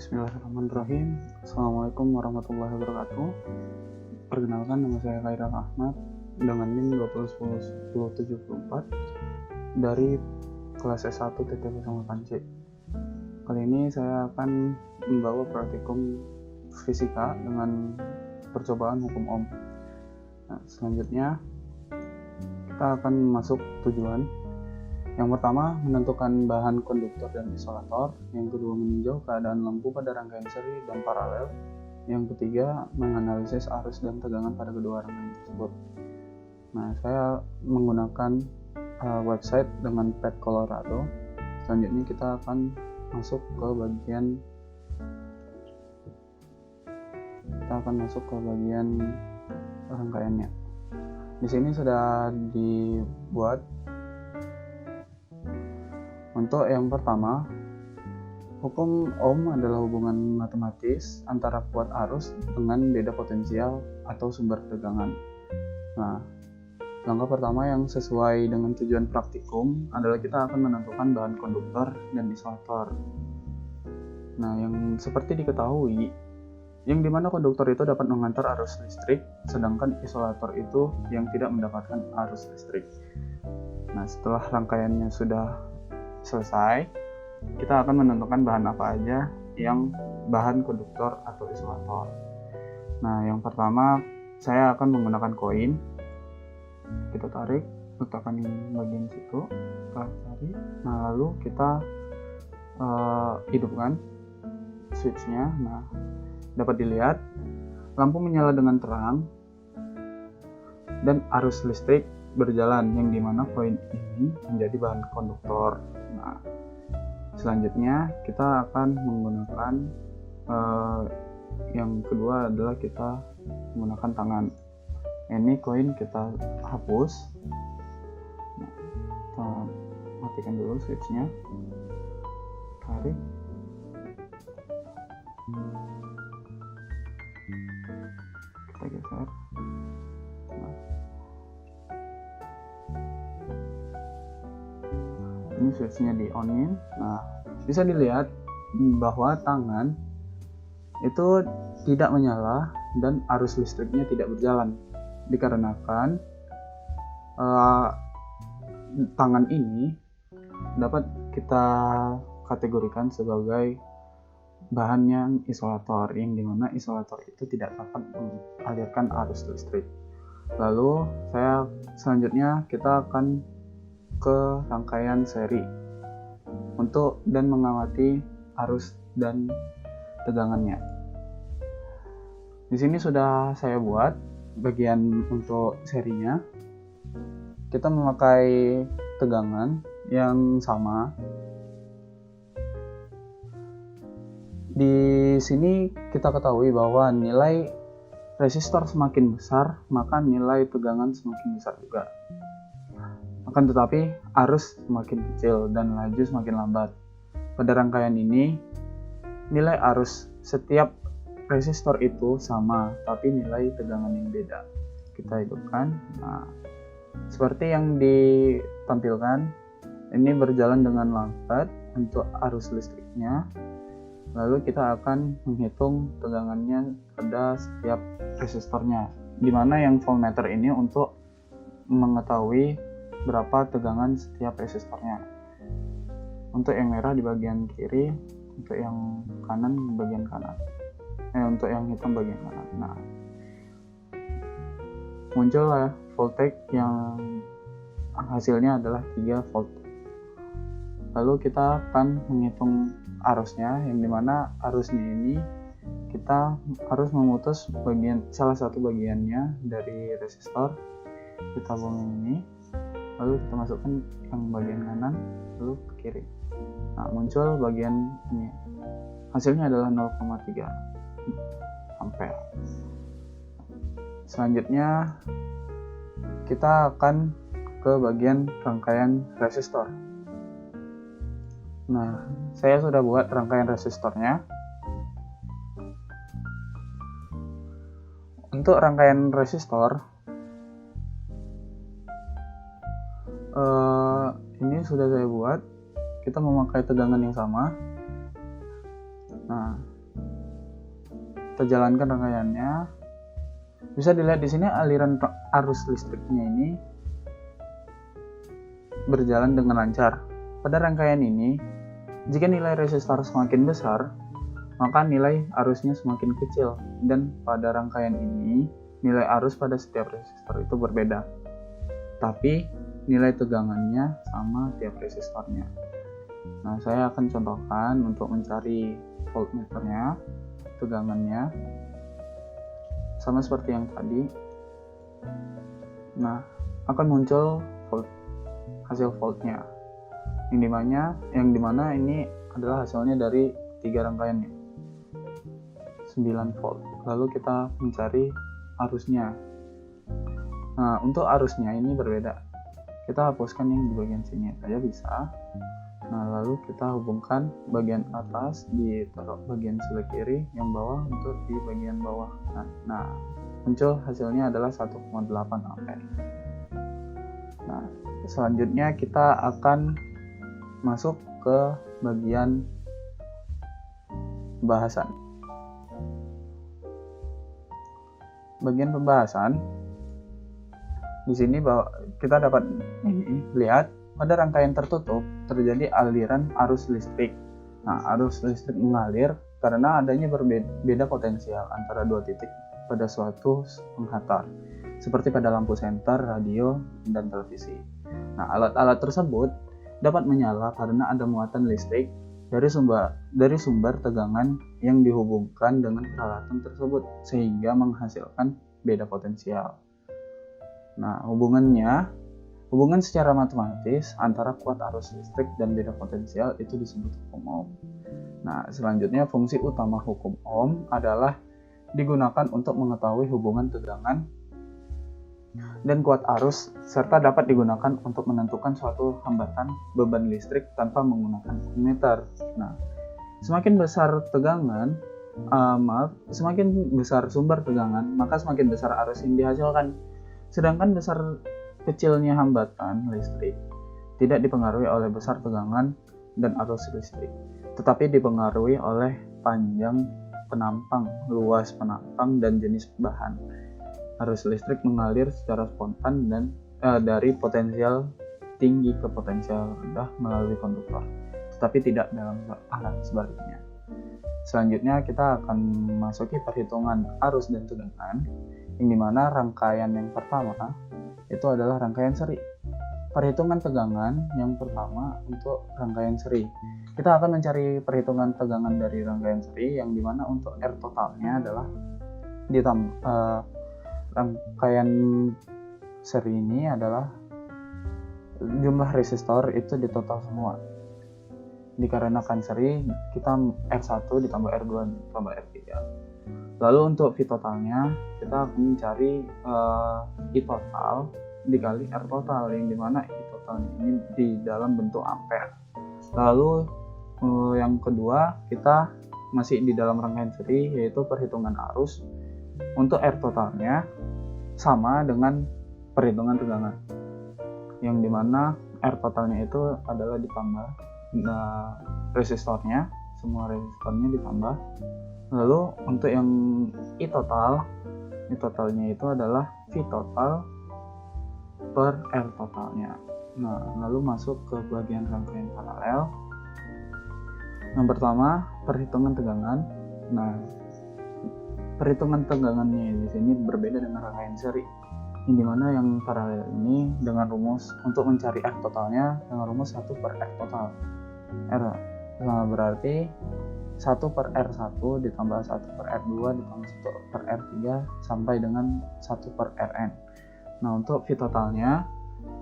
Bismillahirrahmanirrahim. Assalamualaikum warahmatullahi wabarakatuh. Perkenalkan, nama saya Khairal Ahmad dengan NIM 20101074 dari kelas S1 TTP sama Panci. Kali ini saya akan membawa praktikum fisika dengan percobaan hukum Ohm. Selanjutnya kita akan masuk tujuan. Yang pertama, menentukan bahan konduktor dan isolator. Yang kedua, meninjau keadaan lampu pada rangkaian seri dan paralel. Yang ketiga, menganalisis arus dan tegangan pada kedua rangkaian tersebut. Nah, saya menggunakan website dengan Pet Colorado. Selanjutnya kita akan masuk ke bagian rangkaiannya. Di sini sudah dibuat. Untuk yang pertama, hukum Ohm adalah hubungan matematis antara kuat arus dengan beda potensial atau sumber tegangan. Nah, langkah pertama yang sesuai dengan tujuan praktikum adalah kita akan menentukan bahan konduktor dan isolator. Nah, yang seperti diketahui, yang dimana konduktor itu dapat mengantar arus listrik, sedangkan isolator itu yang tidak mendapatkan arus listrik. Nah, setelah rangkaiannya sudah selesai, kita akan menentukan bahan apa aja yang bahan konduktor atau isolator. Nah, yang pertama saya akan menggunakan koin. Kita tarik, letakkan di bagian situ, kita tarik. Nah, lalu kita hidupkan switchnya. Nah, dapat dilihat lampu menyala dengan terang dan arus listrik berjalan, yang dimana koin ini menjadi bahan konduktor. Nah, selanjutnya kita akan menggunakan yang kedua adalah kita menggunakan tangan. Ini koin kita hapus. Nah, kita matikan dulu switchnya, tarik, kita geser. Nah, ini switchnya di on-in. Nah, bisa dilihat bahwa tangan itu tidak menyala dan arus listriknya tidak berjalan, dikarenakan tangan ini dapat kita kategorikan sebagai bahan yang isolator, yang dimana isolator itu tidak dapat mengalirkan arus listrik. Lalu selanjutnya kita akan ke rangkaian seri dan mengamati arus dan tegangannya. Di sini sudah saya buat bagian untuk serinya. Kita memakai tegangan yang sama. Di sini kita ketahui bahwa nilai resistor semakin besar, maka nilai tegangan semakin besar juga. Akan tetapi arus semakin kecil dan laju semakin lambat. Pada rangkaian ini, nilai arus setiap resistor itu sama, tapi nilai tegangan yang beda. Kita hidupkan. Nah, seperti yang ditampilkan, ini berjalan dengan lambat untuk arus listriknya. Lalu kita akan menghitung tegangannya pada setiap resistornya, di mana yang voltmeter ini untuk mengetahui berapa tegangan setiap resistornya. Untuk yang merah di bagian kiri, untuk yang kanan di bagian kanan. Untuk yang hitam bagian kanan. Nah, muncullah voltage yang hasilnya adalah 3 volt. Lalu kita akan menghitung arusnya, yang dimana arusnya ini kita harus memutus salah satu bagiannya dari resistor. Kita buang ini, lalu kita masukkan yang bagian kanan, lalu ke kiri. Nah, muncul bagian ini. Hasilnya adalah 0,3 ampere. Selanjutnya kita akan ke bagian rangkaian resistor. Nah, saya sudah buat rangkaian resistornya. Untuk rangkaian resistor ini sudah saya buat. Kita memakai tegangan yang sama. Nah, kita jalankan rangkaiannya. Bisa dilihat di sini aliran arus listriknya ini berjalan dengan lancar. Pada rangkaian ini, jika nilai resistor semakin besar, maka nilai arusnya semakin kecil, dan pada rangkaian ini nilai arus pada setiap resistor itu berbeda, tapi nilai tegangannya sama tiap resistornya. Nah, saya akan contohkan untuk mencari voltmeternya, tegangannya, sama seperti yang tadi. Nah, akan muncul hasil voltnya, yang dimana ini adalah hasilnya dari 3 rangkaian nih, 9 volt. Lalu kita mencari arusnya. Nah, untuk arusnya ini berbeda. Kita hapuskan yang di bagian sini saja bisa. Nah, lalu kita hubungkan bagian atas di bagian sebelah kiri, yang bawah untuk di bagian bawah. Nah, muncul hasilnya adalah 1,8 ampere. Nah, selanjutnya kita akan masuk ke bagian pembahasan. Bagian pembahasan di sini kita dapat lihat pada rangkaian tertutup terjadi aliran arus listrik. Nah, arus listrik mengalir karena adanya berbeda potensial antara dua titik pada suatu penghantar, seperti pada lampu senter, radio, dan televisi. Nah, alat-alat tersebut dapat menyala karena ada muatan listrik dari sumber tegangan yang dihubungkan dengan peralatan tersebut, sehingga menghasilkan beda potensial. Nah, hubungan secara matematis antara kuat arus listrik dan beda potensial itu disebut hukum Ohm. Nah, selanjutnya fungsi utama hukum Ohm adalah digunakan untuk mengetahui hubungan tegangan dan kuat arus, serta dapat digunakan untuk menentukan suatu hambatan beban listrik tanpa menggunakan voltmeter. Nah, semakin besar semakin besar sumber tegangan, maka semakin besar arus yang dihasilkan. Sedangkan besar kecilnya hambatan listrik tidak dipengaruhi oleh besar tegangan dan arus listrik, tetapi dipengaruhi oleh panjang penampang, luas penampang, dan jenis bahan. Arus listrik mengalir secara spontan dan dari potensial tinggi ke potensial rendah melalui konduktor, tetapi tidak dalam arah sebaliknya. Selanjutnya kita akan memasuki perhitungan arus dan tegangan, yang dimana rangkaian yang pertama itu adalah rangkaian seri. Perhitungan tegangan yang pertama untuk rangkaian seri. Kita akan mencari perhitungan tegangan dari rangkaian seri, yang dimana untuk R totalnya adalah rangkaian seri ini adalah jumlah resistor itu ditotal semua. Dikarenakan seri, kita R1 ditambah R2 ditambah R3. Lalu untuk V totalnya, kita akan mencari I total dikali R total, yang dimana I total ini di dalam bentuk ampere. Lalu yang kedua, kita masih di dalam rangkaian seri, yaitu perhitungan arus. Untuk R totalnya sama dengan perhitungan tegangan, yang dimana R totalnya itu adalah ditambah resistornya, semua resistornya ditambah. Lalu untuk yang I totalnya itu adalah V total per R totalnya. Nah, lalu masuk ke bagian rangkaian paralel. Yang pertama, perhitungan tegangan. Nah, perhitungan tegangannya di sini berbeda dengan rangkaian seri, yang dimana yang paralel ini dengan rumus untuk mencari R totalnya dengan rumus 1 per R total. R berarti 1 per R1 ditambah 1 per R2 ditambah 1 per R3 sampai dengan 1 per Rn. Nah, untuk V totalnya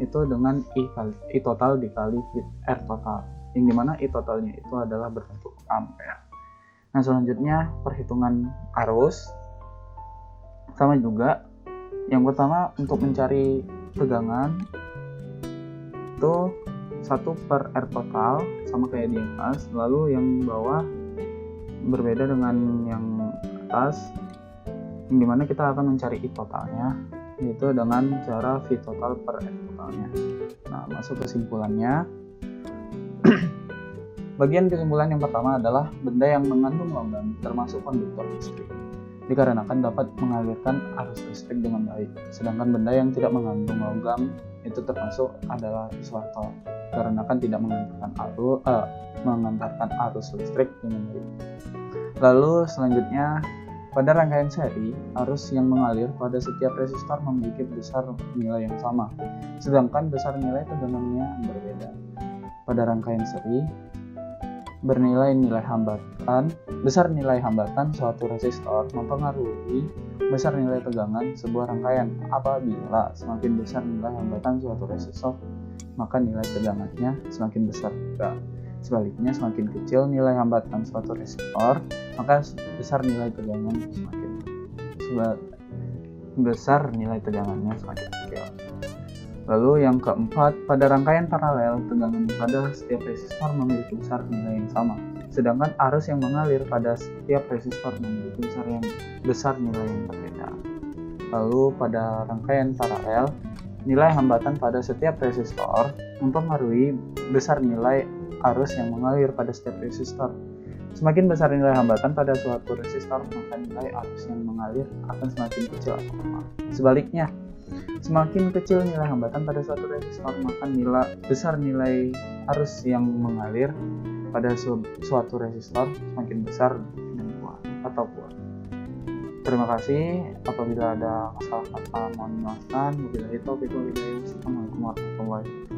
itu dengan I total dikali R total, yang dimana I totalnya itu adalah berbentuk ampere. Nah, selanjutnya perhitungan arus sama juga. Yang pertama, untuk mencari tegangan itu 1 per R total, sama kayak di atas. Lalu yang bawah berbeda dengan yang atas, yang dimana kita akan mencari I totalnya, yaitu dengan cara V total per R totalnya. Nah, masuk kesimpulannya. Bagian kesimpulan yang pertama adalah benda yang mengandung logam termasuk konduktor listrik. dikarenakan dapat mengalirkan arus listrik dengan baik. Sedangkan benda yang tidak mengandung logam itu termasuk adalah isolator, dikarenakan tidak mengantarkan arus listrik dengan baik. Lalu selanjutnya, pada rangkaian seri, arus yang mengalir pada setiap resistor memiliki besar nilai yang sama, sedangkan besar nilai tegangannya berbeda. Pada rangkaian seri, besar nilai hambatan suatu resistor mempengaruhi besar nilai tegangan sebuah rangkaian. Apabila semakin besar nilai hambatan suatu resistor, maka nilai tegangannya semakin besar juga. Sebaliknya, semakin kecil nilai hambatan suatu resistor, maka besar nilai tegangannya semakin kecil. Lalu yang keempat, pada rangkaian paralel, tegangan pada setiap resistor memiliki besar nilai yang sama, sedangkan arus yang mengalir pada setiap resistor memiliki besar nilai yang berbeda. Lalu pada rangkaian paralel, nilai hambatan pada setiap resistor mempengaruhi besar nilai arus yang mengalir pada setiap resistor. Semakin besar nilai hambatan pada suatu resistor, maka nilai arus yang mengalir akan semakin kecil atau sama. Sebaliknya, semakin kecil nilai hambatan pada suatu resistor, maka besar nilai arus yang mengalir pada suatu resistor semakin besar dan kuat. Terima kasih. Apabila ada masalah kata mohon dimaafkan. Wabillahi taufiq wal hidayah. Assalamualaikum warahmatullahi wabarakatuh.